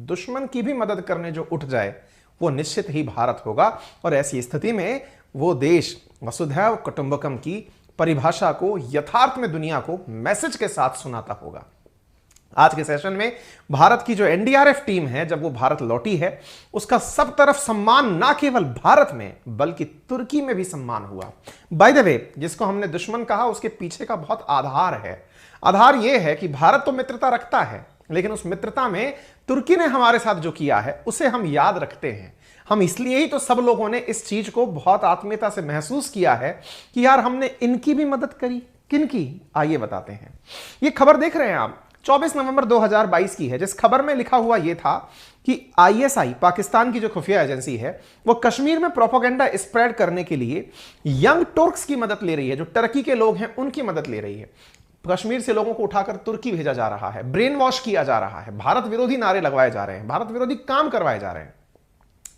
दुश्मन की भी मदद करने जो उठ जाए वो निश्चित ही भारत होगा। और ऐसी स्थिति में वो देश वसुधैव कुटुंबकम की परिभाषा को यथार्थ में दुनिया को मैसेज के साथ सुनाता होगा। आज के सेशन में भारत की जो एनडीआरएफ टीम है, जब वो भारत लौटी है, उसका सब तरफ सम्मान ना केवल भारत में बल्कि तुर्की में भी सम्मान हुआ। बाय द वे, जिसको हमने दुश्मन कहा उसके पीछे का बहुत आधार है। आधार यह है कि भारत तो मित्रता रखता है, लेकिन उस मित्रता में तुर्की ने हमारे साथ जो किया है उसे हम याद रखते हैं। हम इसलिए ही तो सब लोगों ने इस चीज को बहुत आत्मीयता से महसूस किया है कि यार हमने इनकी भी मदद करी। किनकी, आइए बताते हैं। ये खबर देख रहे हैं आप, 24 नवंबर 2022 की है, जिस खबर में लिखा हुआ यह था कि आईएसआई, पाकिस्तान की जो खुफिया एजेंसी है, वो कश्मीर में प्रोपेगेंडा स्प्रेड करने के लिए यंग तुर्क्स की मदद ले रही है। जो टर्की के लोग हैं उनकी मदद ले रही है। कश्मीर से लोगों को उठाकर तुर्की भेजा जा रहा है, ब्रेन वॉश किया जा रहा है, भारत विरोधी नारे लगवाए जा रहे हैं, भारत विरोधी काम करवाए जा रहे हैं।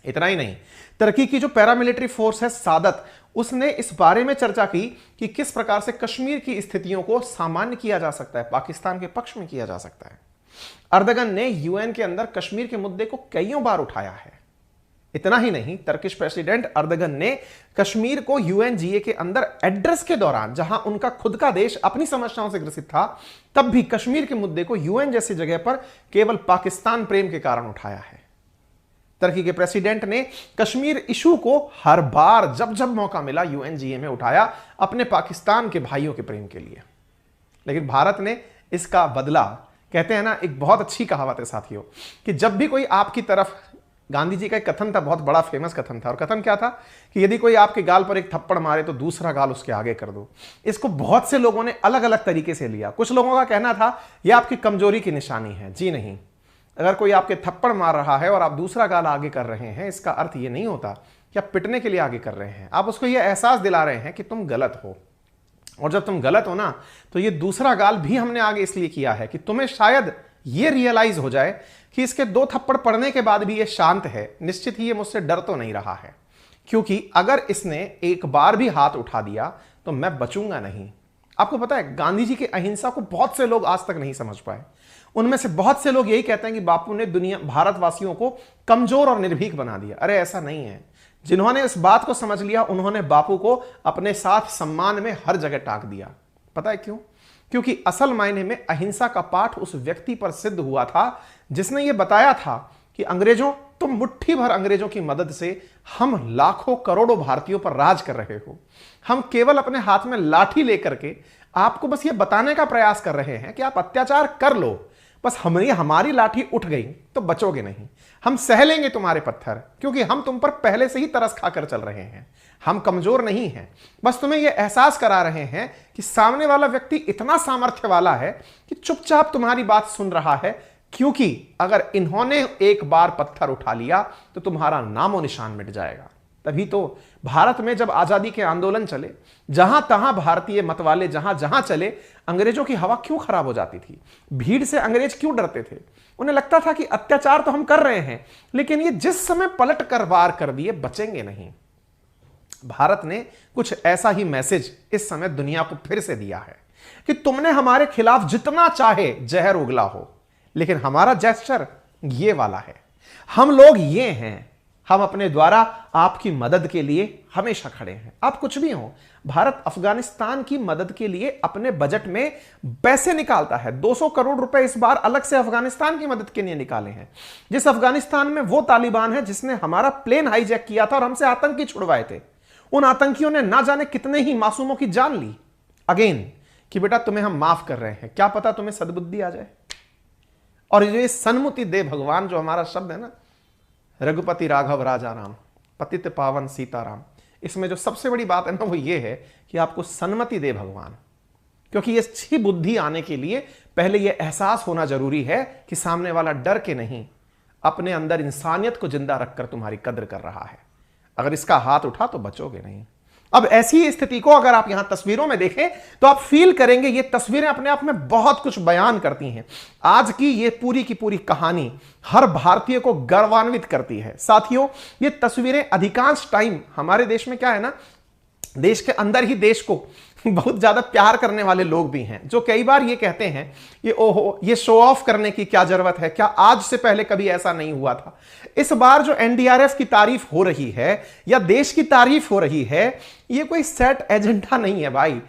इतना ही नहीं, तुर्की की जो पैरामिलिट्री फोर्स है सादत, उसने इस बारे में चर्चा की कि किस प्रकार से कश्मीर की स्थितियों को सामान्य किया जा सकता है, पाकिस्तान के पक्ष में किया जा सकता है। अर्दगन ने यूएन के अंदर कश्मीर के मुद्दे को कईयों बार उठाया है। इतना ही नहीं, तुर्किश प्रेसिडेंट अर्दगन ने कश्मीर को यूएनजीए के अंदर एड्रेस के दौरान, जहां उनका खुद का देश अपनी समस्याओं से ग्रसित था, तब भी कश्मीर के मुद्दे को यूएन जैसी जगह पर केवल पाकिस्तान प्रेम के कारण उठाया है। तुर्की के प्रेसिडेंट ने कश्मीर इशू को हर बार जब जब मौका मिला यूएनजीए में उठाया, अपने पाकिस्तान के भाइयों के प्रेम के लिए। लेकिन भारत ने इसका बदला, कहते हैं ना, एक बहुत अच्छी कहावत है साथियों, कि जब भी कोई आपकी तरफ, गांधी जी का एक कथन था, बहुत बड़ा फेमस कथन था, और कथन क्या था कि यदि कोई आपके गाल पर एक थप्पड़ मारे तो दूसरा गाल उसके आगे कर दो। इसको बहुत से लोगों ने अलग अलग तरीके से लिया। कुछ लोगों का कहना था यह आपकी कमजोरी की निशानी है। जी नहीं, अगर कोई आपके थप्पड़ मार रहा है और आप दूसरा गाल आगे कर रहे हैं, इसका अर्थ यह नहीं होता कि आप पिटने के लिए आगे कर रहे हैं। आप उसको यह एहसास दिला रहे हैं कि तुम गलत हो, और जब तुम गलत हो ना, तो ये दूसरा गाल भी हमने आगे इसलिए किया है कि तुम्हें शायद ये रियलाइज हो जाए कि इसके 2 थप्पड़ पड़ने के बाद भी ये शांत है, निश्चित ही ये मुझसे डर तो नहीं रहा है, क्योंकि अगर इसने एक बार भी हाथ उठा दिया तो मैं बचूंगा नहीं। आपको पता है, गांधी जी की अहिंसा को बहुत से लोग आज तक नहीं समझ पाए। उनमें से बहुत से लोग यही कहते हैं कि बापू ने दुनिया, भारतवासियों को कमजोर और निर्भीक बना दिया। अरे ऐसा नहीं है। जिन्होंने इस बात को समझ लिया, उन्होंने बापू को अपने साथ सम्मान में हर जगह टांक दिया। पता है क्यों? क्योंकि असल मायने में अहिंसा का पाठ उस व्यक्ति पर सिद्ध हुआ था जिसने यह बताया था कि अंग्रेजों, तुम मुट्ठी भर अंग्रेजों की मदद से हम लाखों करोड़ों भारतीयों पर राज कर रहे हो। हम केवल अपने हाथ में लाठी लेकर के आपको बस ये बताने का प्रयास कर रहे हैं कि आप अत्याचार कर लो, बस हमारी लाठी उठ गई तो बचोगे नहीं। हम सह लेंगे तुम्हारे पत्थर, क्योंकि हम तुम पर पहले से ही तरस खाकर चल रहे हैं। हम कमजोर नहीं हैं, बस तुम्हें यह एहसास करा रहे हैं कि सामने वाला व्यक्ति इतना सामर्थ्य वाला है कि चुपचाप तुम्हारी बात सुन रहा है, क्योंकि अगर इन्होंने एक बार पत्थर उठा लिया तो तुम्हारा नामो निशान मिट जाएगा। तभी तो भारत में जब आजादी के आंदोलन चले, जहां तहां भारतीय मत वाले जहां जहां चले, अंग्रेजों की हवा क्यों खराब हो जाती थी? भीड़ से अंग्रेज क्यों डरते थे? उन्हें लगता था कि अत्याचार तो हम कर रहे हैं, लेकिन ये जिस समय पलट कर वार कर दिए, बचेंगे नहीं। भारत ने कुछ ऐसा ही मैसेज इस समय दुनिया को फिर से दिया है कि तुमने हमारे खिलाफ जितना चाहे जहर उगला हो, लेकिन हमारा जेस्चर ये वाला है। हम लोग ये हैं, हम अपने द्वारा आपकी मदद के लिए हमेशा खड़े हैं। आप कुछ भी हो, भारत अफगानिस्तान की मदद के लिए अपने बजट में पैसे निकालता है। 200 करोड़ रुपए इस बार अलग से अफगानिस्तान की मदद के लिए निकाले हैं। जिस अफगानिस्तान में वो तालिबान है जिसने हमारा प्लेन हाईजैक किया था और हमसे आतंकी छुड़वाए थे, उन आतंकियों ने ना जाने कितने ही मासूमों की जान ली। अगेन कि बेटा तुम्हें हम माफ कर रहे हैं, क्या पता तुम्हें सद्बुद्धि आ जाए। और ये सन्मुति दे भगवान, जो हमारा शब्द है ना, रघुपति राघव राजा राम, पतित पावन सीताराम, इसमें जो सबसे बड़ी बात है ना, वो ये है कि आपको सन्मति दे भगवान। क्योंकि ये अच्छी बुद्धि आने के लिए पहले ये एहसास होना जरूरी है कि सामने वाला डर के नहीं, अपने अंदर इंसानियत को जिंदा रखकर तुम्हारी कद्र कर रहा है। अगर इसका हाथ उठा तो बचोगे नहीं। अब ऐसी स्थिति को अगर आप यहां तस्वीरों में देखें तो आप फील करेंगे ये तस्वीरें अपने आप में बहुत कुछ बयान करती हैं। आज की ये पूरी की पूरी कहानी हर भारतीय को गर्वान्वित करती है। साथियों, ये तस्वीरें अधिकांश टाइम हमारे देश में क्या है ना, देश के अंदर ही देश को बहुत ज्यादा प्यार करने वाले लोग भी हैं जो कई बार ये कहते हैं कि ओहो, ये शो ऑफ करने की क्या जरूरत है, क्या आज से पहले कभी ऐसा नहीं हुआ था। इस बार जो एनडीआरएफ की तारीफ हो रही है या देश की तारीफ हो रही है, ये कोई सेट एजेंडा नहीं है भाई।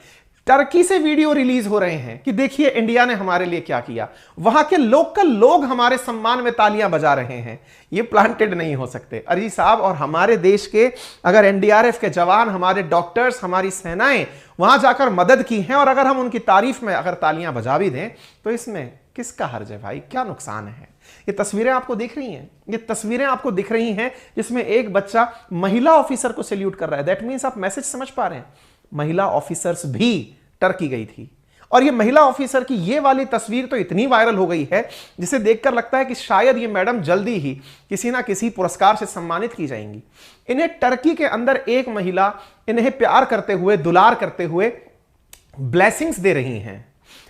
टर्की से वीडियो रिलीज हो रहे हैं कि देखिए इंडिया ने हमारे लिए क्या किया, वहां के लोकल लोग हमारे सम्मान में तालियां बजा रहे हैं। ये प्लांटेड नहीं हो सकते अजी साहब। और हमारे देश के अगर एनडीआरएफ के जवान, हमारे डॉक्टर्स, हमारी सेनाएं वहां जाकर मदद की हैं और अगर हम उनकी तारीफ में अगर तालियां बजा भी दें तो इसमें किसका हर्ज है भाई, क्या नुकसान है। ये तस्वीरें आपको दिख रही हैं, ये तस्वीरें आपको दिख रही हैं जिसमें एक बच्चा महिला ऑफिसर को सैल्यूट कर रहा है। दैट मीन्स आप मैसेज समझ पा रहे हैं, महिला ऑफिसर्स भी टर्की गई थी। और ये महिला ऑफिसर की ये वाली तस्वीर तो इतनी वायरल हो गई है जिसे देखकर लगता है कि शायद ये मैडम जल्दी ही किसी ना किसी पुरस्कार से सम्मानित की जाएंगी। इन्हें टर्की के अंदर एक महिला इन्हें प्यार करते हुए, दुलार करते हुए ब्लेसिंग्स दे रही हैं।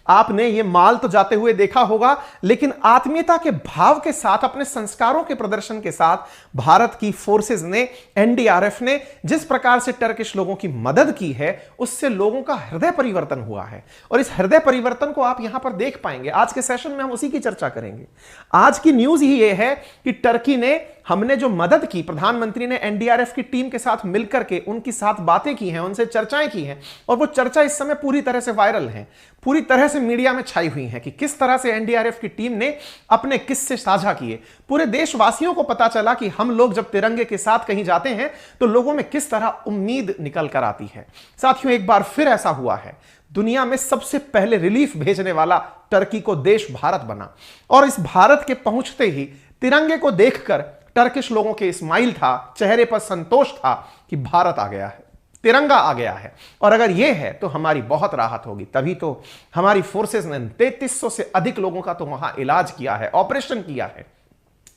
आपने ये माल तो जाते हुए देखा होगा, लेकिन आत्मीयता के भाव के साथ, अपने संस्कारों के प्रदर्शन के साथ भारत की फोर्सेस ने, एनडीआरएफ ने जिस प्रकार से टर्किश लोगों की मदद की है, उससे लोगों का हृदय परिवर्तन हुआ है। और इस हृदय परिवर्तन को आप यहां पर देख पाएंगे। आज के सेशन में हम उसी की चर्चा करेंगे। आज की न्यूज ही यह है कि टर्की ने, हमने जो मदद की, प्रधानमंत्री ने एनडीआरएफ की टीम के साथ मिलकर के उनके साथ बातें की हैं, उनसे चर्चाएं की हैं, और वो चर्चा इस समय पूरी तरह से वायरल है, पूरी तरह से मीडिया में छाई हुई है कि किस तरह से एनडीआरएफ की टीम ने अपने किस्से साझा किए। पूरे देशवासियों को पता चला कि हम लोग जब तिरंगे के साथ कहीं जाते हैं तो लोगों में किस तरह उम्मीद निकल कर आती है। साथियों, एक बार फिर ऐसा हुआ है, दुनिया में सबसे पहले रिलीफ भेजने वाला टर्की को देश भारत बना, और इस भारत के पहुंचते ही तिरंगे को देखकर टर्किश लोगों के स्माइल था, चेहरे पर संतोष था कि भारत आ गया है, तिरंगा आ गया है। और अगर यह है तो हमारी बहुत राहत होगी। तभी तो हमारी फोर्सेस ने 3300 से अधिक लोगों का तो वहां इलाज किया है, ऑपरेशन किया है,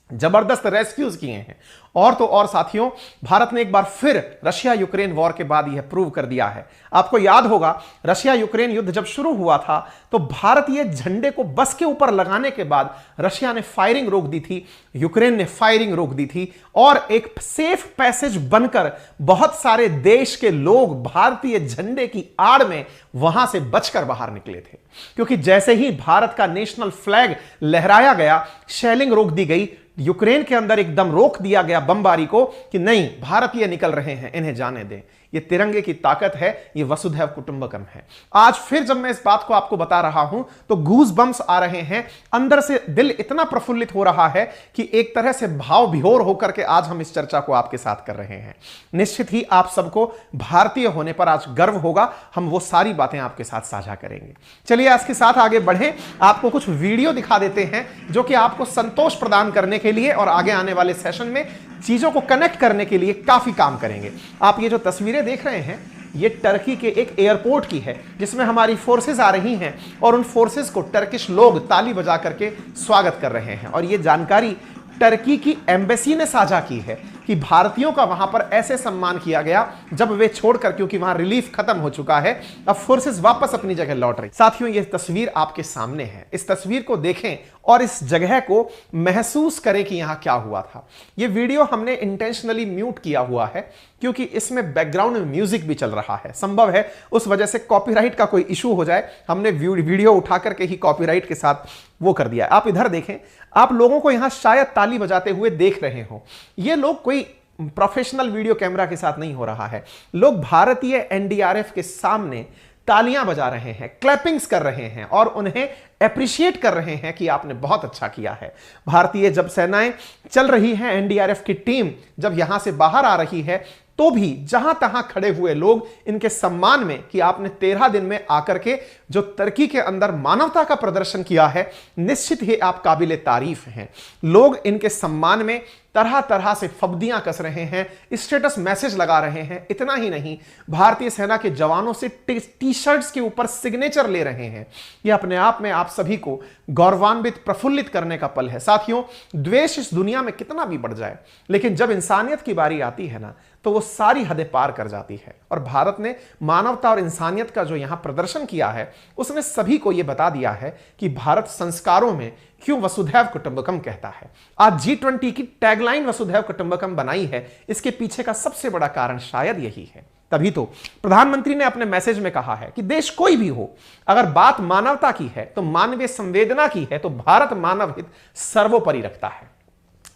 जबरदस्त रेस्क्यूज किए हैं। और तो और साथियों, भारत ने एक बार फिर रशिया यूक्रेन वॉर के बाद यह प्रूव कर दिया है। आपको याद होगा, रशिया यूक्रेन युद्ध जब शुरू हुआ था तो भारतीय झंडे को बस के ऊपर लगाने के बाद रशिया ने फायरिंग रोक दी थी, यूक्रेन ने फायरिंग रोक दी थी, और एक सेफ पैसेज बनकर बहुत सारे देश के लोग भारतीय झंडे की आड़ में वहां से बचकर बाहर निकले थे। क्योंकि जैसे ही भारत का नेशनल फ्लैग लहराया गया, शेलिंग रोक दी गई, यूक्रेन के अंदर एकदम रोक दिया गया बमबारी को कि नहीं, भारतीय निकल रहे हैं, इन्हें जाने दें। ये तिरंगे की ताकत है, ये वसुधैव कुटुंबकम है। आज फिर जब मैं इस बात को आपको बता रहा हूं तो गूज बम्स आ रहे हैं, अंदर से दिल इतना प्रफुल्लित हो रहा है कि एक तरह से भाव विभोर होकर के आज हम इस चर्चा को आपके साथ कर रहे हैं। निश्चित ही आप सबको भारतीय होने पर आज गर्व होगा। हम वो सारी बातें आपके साथ साझा करेंगे। चलिए आज के साथ आगे बढ़ें, आपको कुछ वीडियो दिखा देते हैं जो कि आपको संतोष प्रदान करने के लिए और आगे आने वाले सेशन में चीजों को कनेक्ट करने के लिए काफी काम करेंगे। आप ये जो तस्वीरें देख रहे हैं, ये टर्की के एक एयरपोर्ट की है जिसमें हमारी फोर्सेस आ रही हैं और उन फोर्सेस को टर्किश लोग ताली बजा करके स्वागत कर रहे हैं। और ये जानकारी टर्की की एम्बेसी ने साझा की है कि भारतीयों का वहां पर ऐसे सम्मान किया गया जब वे छोड़कर, क्योंकि वहां रिलीफ खत्म हो चुका है, अब फोर्सेस वापस अपनी जगह लौट रही। साथियों, यह तस्वीर आपके सामने है, इस तस्वीर को देखें और इस जगह को महसूस करें कि यहां क्या हुआ था। यह वीडियो हमने इंटेंशनली म्यूट किया हुआ है क्योंकि इसमें बैकग्राउंड में म्यूजिक भी चल रहा है। संभव है उस वजह से कॉपीराइट का कोई इशू हो जाए, हमने वीडियो उठा करके ही कॉपीराइट के साथ वो कर दिया है। आप इधर देखें, आप लोगों को यहां शायद ताली बजाते हुए देख रहे हो। ये लोग कोई प्रोफेशनल वीडियो कैमरा के साथ नहीं हो रहा है, लोग भारतीय एनडीआरएफ के सामने तालियां बजा रहे हैं, क्लैपिंग्स कर रहे हैं और उन्हें एप्रिशिएट कर रहे हैं कि आपने बहुत अच्छा किया है। भारतीय जब सेनाएं चल रही हैं, एनडीआरएफ की टीम जब यहां से बाहर आ रही है, तो भी जहां तहां खड़े हुए लोग इनके सम्मान में कि आपने 13 दिन में आकर के जो टर्की के अंदर मानवता का प्रदर्शन किया है, निश्चित ही आप काबिले तारीफ हैं। लोग इनके सम्मान में तरह तरह से फब्दियां कस रहे हैं, स्टेटस मैसेज लगा रहे हैं। इतना ही नहीं, भारतीय सेना के जवानों से टी शर्ट्स के ऊपर सिग्नेचर ले रहे हैं। यह अपने आप में आप सभी को गौरवान्वित, प्रफुल्लित करने का पल है। साथियों, द्वेष इस दुनिया में कितना भी बढ़ जाए, लेकिन जब इंसानियत की बारी आती है ना, तो वो सारी हदें पार कर जाती है। और भारत ने मानवता और इंसानियत का जो यहां प्रदर्शन किया है, उसने सभी को यह बता दिया है कि भारत संस्कारों में क्यों वसुधैव कुटुंबकम कहता है। आज G20 की टैगलाइन वसुधैव कुटुंबकम बनाई है, इसके पीछे का सबसे बड़ा कारण शायद यही है। तभी तो प्रधानमंत्री ने अपने मैसेज में कहा है कि देश कोई भी हो, अगर बात मानवता की है तो मानवीय संवेदना की है तो भारत मानव हित सर्वोपरि रखता है।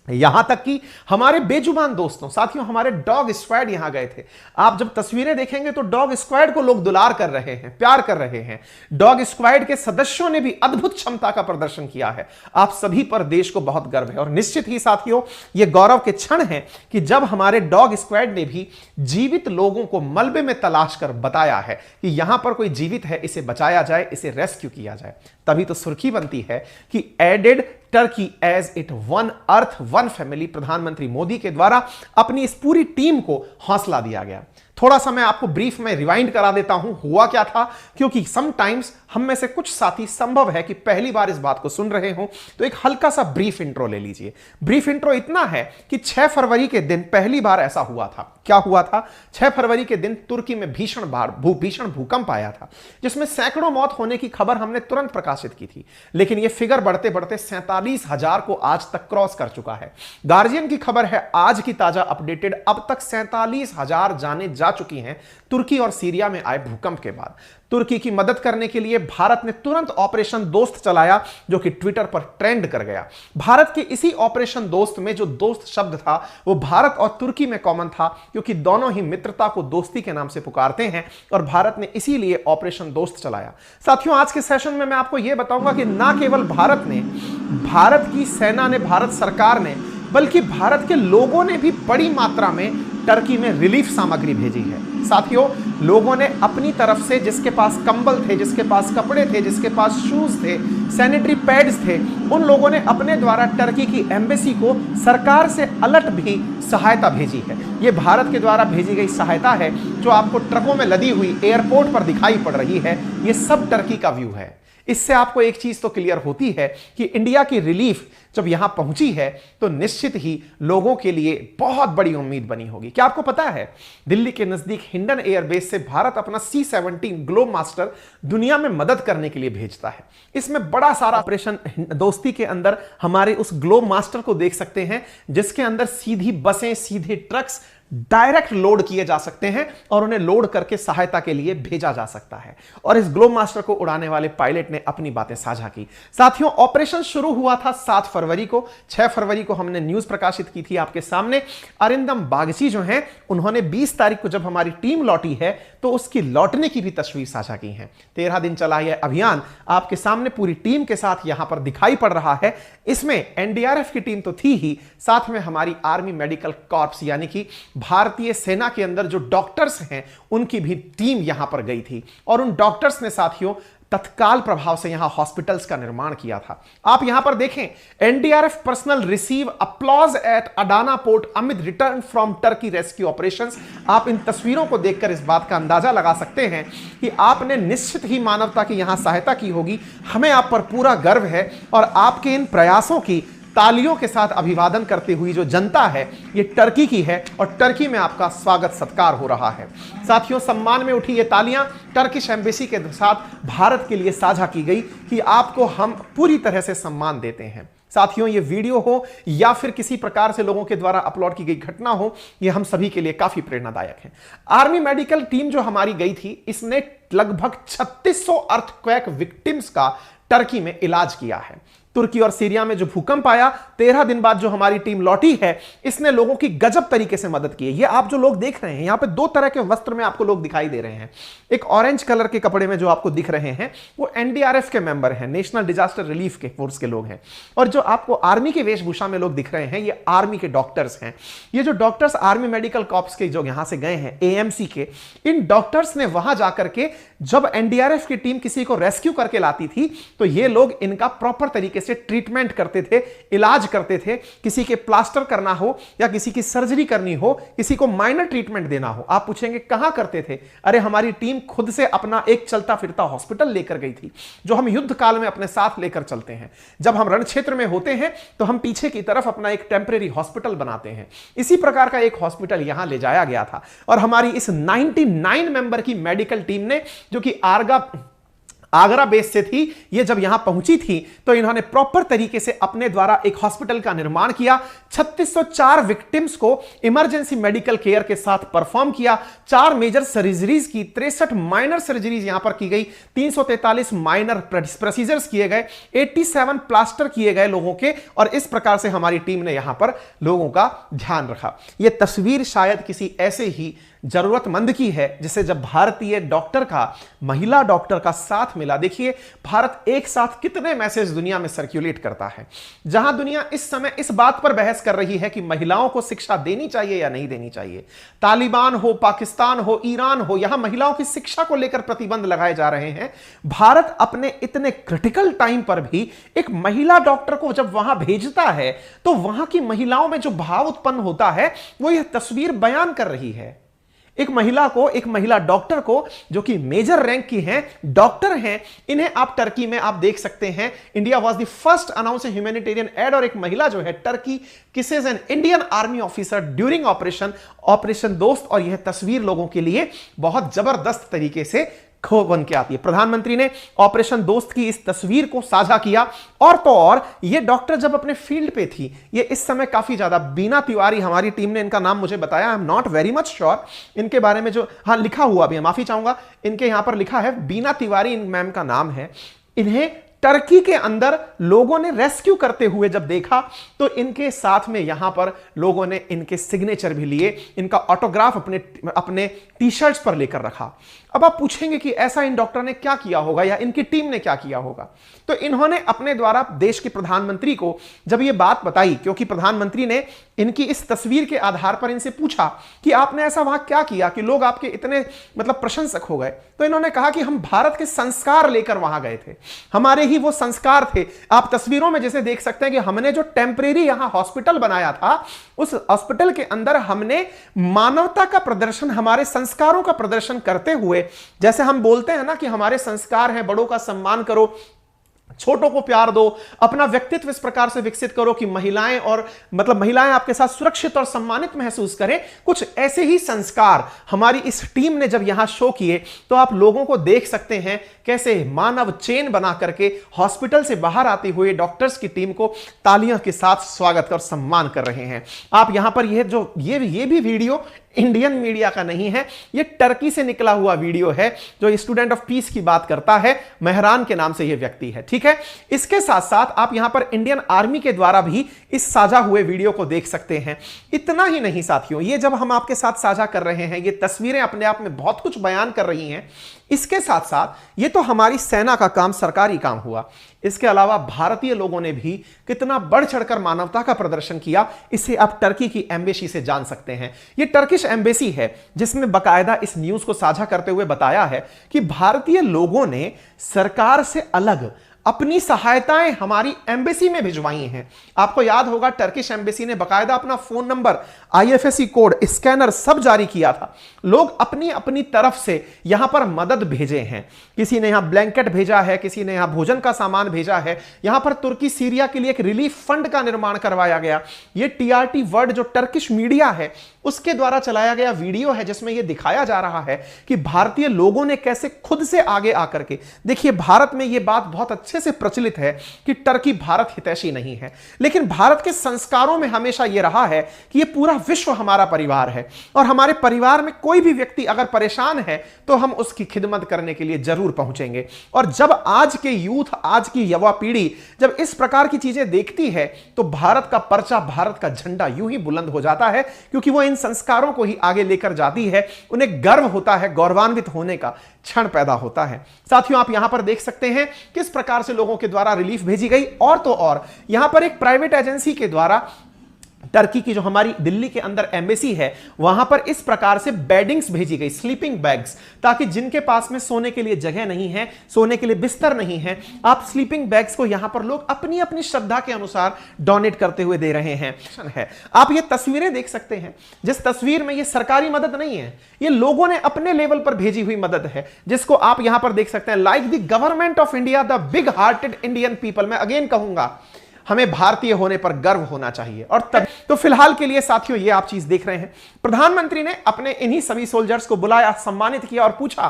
यहां तक कि हमारे बेजुबान दोस्तों, साथियों, हमारे डॉग स्क्वाड यहां गए थे। आप जब तस्वीरें देखेंगे तो डॉग स्क्वाड को लोग दुलार कर रहे हैं, प्यार कर रहे हैं। डॉग स्क्वाड के सदस्यों ने भी अद्भुत क्षमता का प्रदर्शन किया है। आप सभी पर देश को बहुत गर्व है और निश्चित ही साथियों यह गौरव के क्षण है कि जब हमारे डॉग स्क्वाड ने भी जीवित लोगों को मलबे में तलाश कर बताया है कि यहां पर कोई जीवित है, इसे बचाया जाए, इसे रेस्क्यू किया जाए। तभी तो सुर्खी बनती है कि एडेड टर्की एज इट वन अर्थ वन फैमिली। प्रधानमंत्री मोदी के द्वारा अपनी इस पूरी टीम को हौसला दिया गया। थोड़ा सा मैं आपको ब्रीफ में रिवाइंड करा देता हूं हुआ क्या था, क्योंकि समटाइम्स हम में से कुछ साथी संभव है कि पहली बार इस बात को सुन रहे हो, तो एक हल्का सा ब्रीफ इंट्रो ले लीजिए। ब्रीफ इंट्रो इतना है कि 6 फरवरी के दिन पहली बार ऐसा हुआ था। क्या हुआ था? 6 फरवरी के दिन तुर्की में भीषण भूकंप आया था, जिसमें सैकड़ों मौत होने की खबर हमने तुरंत प्रकाशित की थी, लेकिन यह फिगर बढ़ते बढ़ते 47,000 को आज तक क्रॉस कर चुका है। गार्जियन की खबर है आज की ताजा अपडेटेड, अब तक 47,000 जाने जा चुकी हैं तुर्की और सीरिया में आए भूकंप के बाद। तुर्की की मदद करने के लिए भारत ने तुरंत ऑपरेशन दोस्त चलाया, जो कि ट्विटर पर ट्रेंड कर गया। भारत के इसी ऑपरेशन दोस्त में जो दोस्त शब्द था वो भारत और तुर्की में कॉमन था, क्योंकि दोनों ही मित्रता को दोस्ती के नाम से पुकारते हैं और भारत ने इसीलिए ऑपरेशन दोस्त चलाया। साथियों, आज के सेशन में मैं आपको यह बताऊंगा कि ना केवल भारत ने, भारत की सेना ने, भारत सरकार ने, बल्कि भारत के लोगों ने भी बड़ी मात्रा में टर्की में रिलीफ सामग्री भेजी है। साथियों, लोगों ने अपनी तरफ से, जिसके पास कंबल थे, जिसके पास कपड़े थे, जिसके पास शूज थे, सैनिटरी पैड्स थे, उन लोगों ने अपने द्वारा टर्की की एम्बेसी को सरकार से अलर्ट भी सहायता भेजी है। ये भारत के द्वारा भेजी गई सहायता है जो आपको ट्रकों में लदी हुई एयरपोर्ट पर दिखाई पड़ रही है। ये सब टर्की का व्यू है। इससे आपको एक चीज तो क्लियर होती है कि इंडिया की रिलीफ जब यहां पहुंची है तो निश्चित ही लोगों के लिए बहुत बड़ी उम्मीद बनी होगी। क्या आपको पता है, दिल्ली के नजदीक हिंडन एयरबेस से भारत अपना C-17 ग्लोब मास्टर दुनिया में मदद करने के लिए भेजता है। इसमें बड़ा सारा ऑपरेशन दोस्ती के अंदर हमारे उस ग्लोब मास्टर को देख सकते हैं, जिसके अंदर सीधी बसें, सीधे ट्रक्स डायरेक्ट लोड किए जा सकते हैं और उन्हें लोड करके सहायता के लिए भेजा जा सकता है। और इस ग्लोब मास्टर को उड़ाने वाले पायलट ने अपनी बातें साझा की। साथियों, ऑपरेशन शुरू हुआ था 7 फरवरी को। 6 फरवरी को हमने न्यूज प्रकाशित की थी आपके सामने। अरिंदम बागची जो हैं, उन्होंने 20 तारीख को जब हमारी टीम लौटी है तो उसकी लौटने की भी तस्वीर साझा की है। 13 दिन चला यह अभियान आपके सामने पूरी टीम के साथ यहां पर दिखाई पड़ रहा है। इसमें एनडीआरएफ की टीम तो थी ही, साथ में हमारी आर्मी मेडिकल कॉर्प्स यानी कि भारतीय सेना के अंदर जो डॉक्टर्स हैं उनकी भी टीम यहां पर गई थी और उन डॉक्टर्स ने साथियों तत्काल प्रभाव से यहां हॉस्पिटल्स का निर्माण किया था। आप यहां पर देखें, NDRF personnel receive applause at Adana port amid return from Turkey rescue operations. आप इन तस्वीरों को देखकर इस बात का अंदाजा लगा सकते हैं कि आपने निश्चित ही मानवता की यहां सहायता की होगी। हमें आप पर पूरा गर्व है और आपके इन प्रयासों की तालियों के साथ अभिवादन करते हुई जो जनता है ये टर्की की है और टर्की में आपका स्वागत सत्कार हो रहा है। साथियों, सम्मान में उठी ये तालियां टर्किश एम्बेसी के साथ भारत के लिए साझा की गई कि आपको हम पूरी तरह से सम्मान देते हैं। साथियों, ये वीडियो हो या फिर किसी प्रकार से लोगों के द्वारा अपलोड की गई घटना हो, ये हम सभी के लिए काफी प्रेरणादायक है। आर्मी मेडिकल टीम जो हमारी गई थी, इसने लगभग 3600 अर्थक्वेक विक्टिम्स का टर्की में इलाज किया है। तुर्की और सीरिया में जो भूकंप आया, 13 दिन बाद जो हमारी टीम लौटी है, इसने लोगों की गजब तरीके से मदद की है। ये आप जो लोग देख रहे हैं, यहां पे 2 तरह के वस्त्र में आपको लोग दिखाई दे रहे हैं। एक ऑरेंज कलर के कपड़े में जो आपको दिख रहे हैं वो एनडीआरएफ के मेंबर हैं, नेशनल डिजास्टर रिलीफ के फोर्स के लोग हैं। और जो आपको आर्मी के वेशभूषा में लोग दिख रहे हैं, ये आर्मी के डॉक्टर्स हैं। ये जो डॉक्टर्स आर्मी मेडिकल कॉर्प्स के जो यहां से गए हैं, एएमसी के, इन डॉक्टर्स ने वहां जाकर के जब एनडीआरएफ की टीम किसी को रेस्क्यू करके लाती थी तो ये लोग इनका प्रॉपर तरीके से ट्रीटमेंट करते थे, इलाज करते थे। किसी के प्लास्टर करना हो या किसी की सर्जरी करनी हो, किसी को माइनर ट्रीटमेंट देना हो, आप पूछेंगे कहां करते थे? अरे हमारी टीम खुद से अपना एक चलता फिरता हॉस्पिटल लेकर गई थी, जो हम युद्ध काल में अपने साथ लेकर चलते हैं। जब हम रण क्षेत्र में होते हैं तो हम पीछे की तरफ अपना एक टेम्परेरी हॉस्पिटल बनाते हैं। इसी प्रकार का एक हॉस्पिटल यहां ले जाया गया था और हमारी इस 99 मेंबर की मेडिकल टीम ने, जो कि आगरा बेस से थी। ये जब यहां पहुंची थी तो इन्होंने प्रॉपर तरीके से अपने द्वारा एक हॉस्पिटल का निर्माण किया। 3604 विक्टिम्स को इमरजेंसी मेडिकल केयर के साथ परफॉर्म किया। 4 मेजर सर्जरीज की, 63 माइनर सर्जरीज यहां पर की गई, 343 माइनर प्रोसीजर्स किए गए, 87 प्लास्टर किए गए लोगों के, और इस प्रकार से हमारी टीम ने यहां पर लोगों का ध्यान रखा। यह तस्वीर शायद किसी ऐसे ही जरूरतमंद की है जिसे जब भारतीय डॉक्टर का, महिला डॉक्टर का साथ मिला। देखिए भारत एक साथ कितने मैसेज दुनिया में सर्कुलेट करता है। जहां दुनिया इस समय इस बात पर बहस कर रही है कि महिलाओं को शिक्षा देनी चाहिए या नहीं देनी चाहिए, तालिबान हो, पाकिस्तान हो, ईरान हो, यहां महिलाओं की शिक्षा को लेकर प्रतिबंध लगाए जा रहे हैं। भारत अपने इतने क्रिटिकल टाइम पर भी एक महिला डॉक्टर को जब वहां भेजता है तो वहां की महिलाओं में जो भाव उत्पन्न होता है वो यह तस्वीर बयान कर रही है। एक महिला को, एक महिला डॉक्टर को जो कि मेजर रैंक की हैं, डॉक्टर हैं, इन्हें आप टर्की में आप देख सकते हैं। India was the first announce humanitarian add, और एक महिला जो है Turkey kisses an Indian army officer during operation दोस्त, और यह तस्वीर लोगों के लिए बहुत जबरदस्त तरीके से खो बन के आती है। प्रधानमंत्री ने ऑपरेशन दोस्त की इस तस्वीर को साझा किया। और तो और ये डॉक्टर जब अपने फील्ड पे थी, ये इस समय काफी ज्यादा, बीना तिवारी, हमारी टीम ने इनका नाम मुझे बताया, I am not very much sure इनके बारे में, जो हाँ लिखा हुआ भी है, माफी चाहूंगा, इनके यहां पर लिखा है बीना तिवारी, इन मैम का नाम है। इन्हें टर्की के अंदर लोगों ने रेस्क्यू करते हुए जब देखा तो इनके साथ में यहां पर लोगों ने इनके सिग्नेचर भी लिए, इनका ऑटोग्राफ अपने टी शर्ट्स पर लेकर रखा। अब आप पूछेंगे कि ऐसा इन डॉक्टर ने क्या किया होगा या इनकी टीम ने क्या किया होगा, तो इन्होंने अपने द्वारा देश के प्रधानमंत्री को जब यह बात बताई, क्योंकि प्रधानमंत्री ने इनकी इस तस्वीर के आधार पर इनसे पूछा कि आपने ऐसा वहां क्या किया कि लोग आपके इतने मतलब प्रशंसक हो गए, तो इन्होंने कहा कि हम भारत के संस्कार लेकर वहां गए थे, हमारे ही वो संस्कार थे। आप तस्वीरों में जैसे देख सकते हैं कि हमने जो टेम्परेरी यहां हॉस्पिटल बनाया था, उस हॉस्पिटल के अंदर हमने मानवता का प्रदर्शन, हमारे संस्कारों का प्रदर्शन करते हुए, जैसे हम बोलते हैं ना कि हमारे संस्कार हैं, बड़ों का सम्मान करो, छोटों को प्यार दो, अपना व्यक्तित्व इस प्रकार से विकसित करो कि महिलाएं और मतलब महिलाएं आपके साथ सुरक्षित और सम्मानित महसूस करें। कुछ ऐसे ही संस्कार हमारी इस टीम ने जब यहां शो किए तो आप लोगों को देख सकते हैं कैसे मानव चेन बना करके हॉस्पिटल से बाहर आते हुए डॉक्टर्स की टीम को तालियों के साथ स्वागत और सम्मान कर रहे हैं। आप यहां पर ये भी वीडियो इंडियन मीडिया का नहीं है, यह टर्की से निकला हुआ वीडियो है, जो स्टूडेंट ऑफ पीस की बात करता है, मेहरान के नाम से यह व्यक्ति है, ठीक है। इसके साथ साथ आप यहां पर इंडियन आर्मी के द्वारा भी इस साझा हुए वीडियो को देख सकते हैं। इतना ही नहीं साथियों, ये जब हम आपके साथ साझा कर रहे हैं, ये तस्वीरें अपने आप में बहुत कुछ बयान कर रही हैं। इसके साथ साथ ये तो हमारी सेना का काम, सरकारी काम हुआ, इसके अलावा भारतीय लोगों ने भी कितना बढ़ चढ़कर मानवता का प्रदर्शन किया, इसे आप टर्की की एम्बेसी से जान सकते हैं। यह टर्किश एम्बेसी है जिसमें बकायदा इस न्यूज को साझा करते हुए बताया है कि भारतीय लोगों ने सरकार से अलग अपनी सहायताएं हमारी एम्बेसी में भिजवाई हैं। आपको याद होगा टर्किश एम्बेसी ने बकायदा अपना phone number, IFSC code, scanner सब जारी किया था। लोग अपनी अपनी तरफ से यहां पर मदद भेजे हैं। किसी ने यहां ब्लैंकेट भेजा है, किसी ने यहां भोजन का सामान भेजा है। यहां पर तुर्की सीरिया के लिए एक रिलीफ फंड का निर्माण करवाया गया। यह टीआरटी वर्ल्ड जो टर्किश मीडिया है उसके द्वारा चलाया गया वीडियो है जिसमें यह दिखाया जा रहा है कि भारतीय लोगों ने कैसे खुद से आगे आकर के, देखिए भारत में यह बात बहुत अच्छे से प्रचलित है कि टर्की भारत हितैषी नहीं है, लेकिन भारत के संस्कारों में हमेशा यह रहा है कि यह पूरा विश्व हमारा परिवार है और हमारे परिवार में कोई भी व्यक्ति अगर परेशान है तो हम उसकी खिदमत करने के लिए जरूर पहुंचेंगे। और जब आज के यूथ, आज की युवा पीढ़ी जब इस प्रकार की चीजें देखती है तो भारत का पर्चा, भारत का झंडा यूं ही बुलंद हो जाता है, क्योंकि वो इन संस्कारों को ही आगे लेकर जाती है। उन्हें गर्व होता है, गौरवान्वित होने का क्षण पैदा होता है। साथियों आप यहां पर देख सकते हैं किस प्रकार से लोगों के द्वारा रिलीफ भेजी गई। और तो और यहां पर एक प्राइवेट एजेंसी के द्वारा टर्की की जो हमारी दिल्ली के अंदर एम्बेसी है वहां पर इस प्रकार से बेडिंग्स भेजी गई, स्लीपिंग बैग्स, ताकि जिनके पास में सोने के लिए जगह नहीं है, सोने के लिए बिस्तर नहीं है, आप स्लीपिंग बैग्स को यहां पर लोग अपनी अपनी श्रद्धा के अनुसार डोनेट करते हुए दे रहे हैं। आप ये तस्वीरें देख सकते हैं, जिस तस्वीर में ये सरकारी मदद नहीं है, ये लोगों ने अपने लेवल पर भेजी हुई मदद है, जिसको आप यहां पर देख सकते हैं। Like the government of India, the big hearted Indian people. मैं अगेन कहूंगा हमें भारतीय होने पर गर्व होना चाहिए। और तब तो फिलहाल के लिए साथियों ये आप चीज देख रहे हैं, प्रधानमंत्री ने अपने इन्हीं सभी सोल्जर्स को बुलाया, सम्मानित किया और पूछा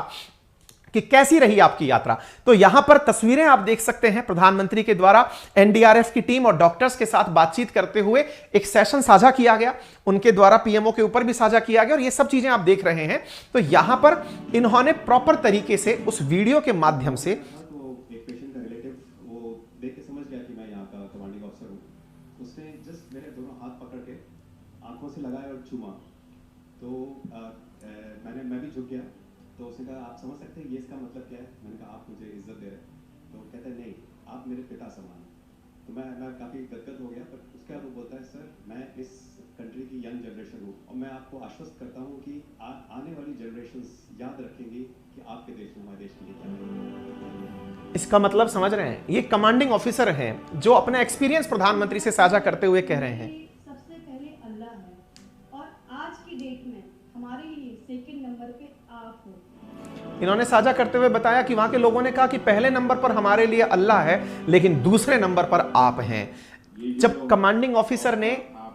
कि कैसी रही आपकी यात्रा। तो यहां पर तस्वीरें आप देख सकते हैं, प्रधानमंत्री के द्वारा एनडीआरएफ की टीम और डॉक्टर्स के साथ बातचीत करते हुए एक सेशन साझा किया गया, उनके द्वारा पीएमओ के ऊपर भी साझा किया गया, और ये सब चीजें आप देख रहे हैं। तो यहां पर इन्होंने प्रॉपर तरीके से उस वीडियो के माध्यम से से लगाया और चूमा, तो मैं भी झुक गया। तो उसने कहा आप समझ सकते हैं ये इसका मतलब क्या है? मैंने कहा आप मुझे इज्जत दे रहे हैं। तो कहता है नहीं, आप मेरे पिता समान। तो मैं काफ़ी गदगद हो गया। पर उसके बाद वो बोलता है सर मैं इस कंट्री की यंग जनरेशन हूँ और मैं आपको आश्वस्त करता हूँ कि आने वाली जनरेशंस याद रखेंगी कि आपके देश में हमारे देश के लिए क्या है। इसका मतलब समझ रहे हैं, ये कमांडिंग ऑफिसर हैं जो अपना एक्सपीरियंस प्रधानमंत्री से साझा करते हुए कह रहे हैं सेकंड नंबर पे आप हो। इन्होंने साझा करते हुए बताया कि वहां के लोगों ने कहा कि पहले नंबर पर हमारे लिए अल्लाह है, लेकिन दूसरे नंबर पर आप हैं। जब कमांडिंग ऑफिसर ने हमारे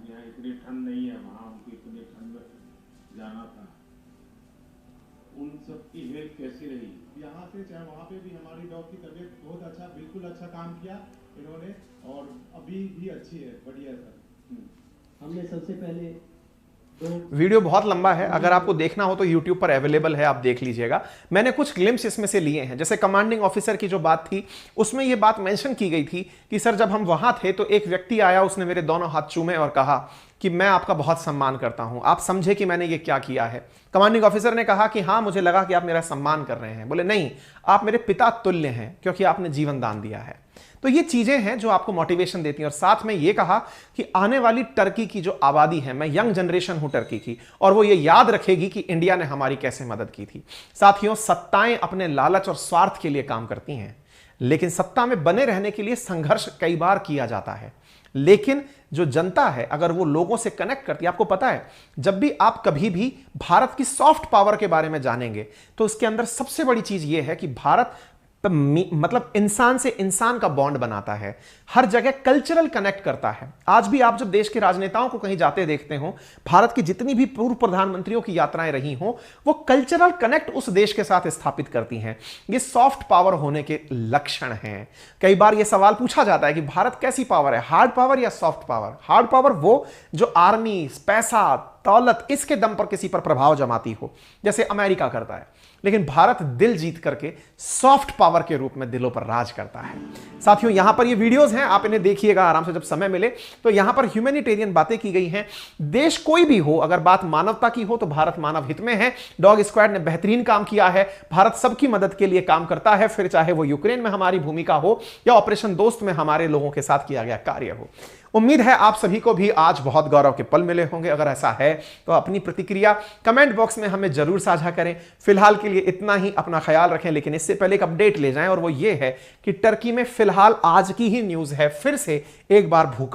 यहाँ इतनी ठंड नहीं है, वहां उनको इतनी ठंड में जाना था, उन सब की हेल्थ कैसी रही? यहाँ से चाहे वहाँ पे भी हमारी डॉग की तबीयत बहुत अच्छा, बिल्कुल अच्छा काम किया इन्होंने, और अभी भी अच्छी है, बढ़िया है सर। हमने सबसे पहले वीडियो बहुत लंबा है, अगर आपको देखना हो तो YouTube पर अवेलेबल है, आप देख लीजिएगा। मैंने कुछ ग्लिम्स इसमें से लिए हैं। जैसे कमांडिंग ऑफिसर की जो बात थी उसमें यह बात मेंशन की गई थी कि सर जब हम वहां थे तो एक व्यक्ति आया, उसने मेरे दोनों हाथ चूमे और कहा कि मैं आपका बहुत सम्मान करता हूं, आप समझे कि मैंने ये क्या किया है। कमांडिंग ऑफिसर ने कहा कि हाँ मुझे लगा कि आप मेरा सम्मान कर रहे हैं। बोले नहीं, आप मेरे पिता तुल्य हैं क्योंकि आपने जीवन दान दिया है। तो ये चीजें हैं जो आपको मोटिवेशन देती हैं। और साथ में ये कहा कि आने वाली टर्की की जो आबादी है, मैं यंग जनरेशन हूं टर्की की, और वो ये याद रखेगी कि इंडिया ने हमारी कैसे मदद की थी। साथियों, सत्ताएं अपने लालच और स्वार्थ के लिए काम करती हैं, लेकिन सत्ता में बने रहने के लिए संघर्ष कई बार किया जाता है। लेकिन जो जनता है अगर वो लोगों से कनेक्ट करती है, आपको पता है जब भी आप कभी भी भारत की सॉफ्ट पावर के बारे में जानेंगे तो उसके अंदर सबसे बड़ी चीज ये है कि भारत मतलब इंसान से इंसान का बॉन्ड बनाता है, हर जगह कल्चरल कनेक्ट करता है। आज भी आप जब देश के राजनेताओं को कहीं जाते देखते हो, भारत की जितनी भी पूर्व प्रधानमंत्रियों की यात्राएं रही हो, वो कल्चरल कनेक्ट उस देश के साथ स्थापित करती हैं। ये सॉफ्ट पावर होने के लक्षण हैं। कई बार यह सवाल पूछा जाता है कि भारत कैसी पावर है, हार्ड पावर या सॉफ्ट पावर? हार्ड पावर वो जो आर्मी, पैसा, दौलत, इसके दम पर किसी पर प्रभाव जमाती हो, जैसे अमेरिका करता है। लेकिन भारत दिल जीत करके सॉफ्ट पावर के रूप में दिलों पर राज करता है। साथियों, यहां पर ये वीडियोस हैं, आप इन्हें देखिएगा आराम से जब समय मिले। तो यहां पर ह्यूमैनिटेरियन बातें की गई हैं। देश कोई भी हो, अगर बात मानवता की हो तो भारत मानव हित में है। डॉग स्क्वाड ने बेहतरीन काम किया है। भारत सबकी मदद के लिए काम करता है, फिर चाहे वो यूक्रेन में हमारी भूमिका हो या ऑपरेशन दोस्त में हमारे लोगों के साथ किया गया कार्य हो। उम्मीद है आप सभी को भी आज बहुत गौरव के पल मिले होंगे। अगर ऐसा है तो अपनी प्रतिक्रिया कमेंट बॉक्स में हमें जरूर साझा करें। फिलहाल के लिए इतना ही, अपना ख्याल रखें। लेकिन इससे पहले एक अपडेट ले जाएं, और वो ये है कि टर्की में फिलहाल आज की ही न्यूज है, फिर से एक बार भूकंप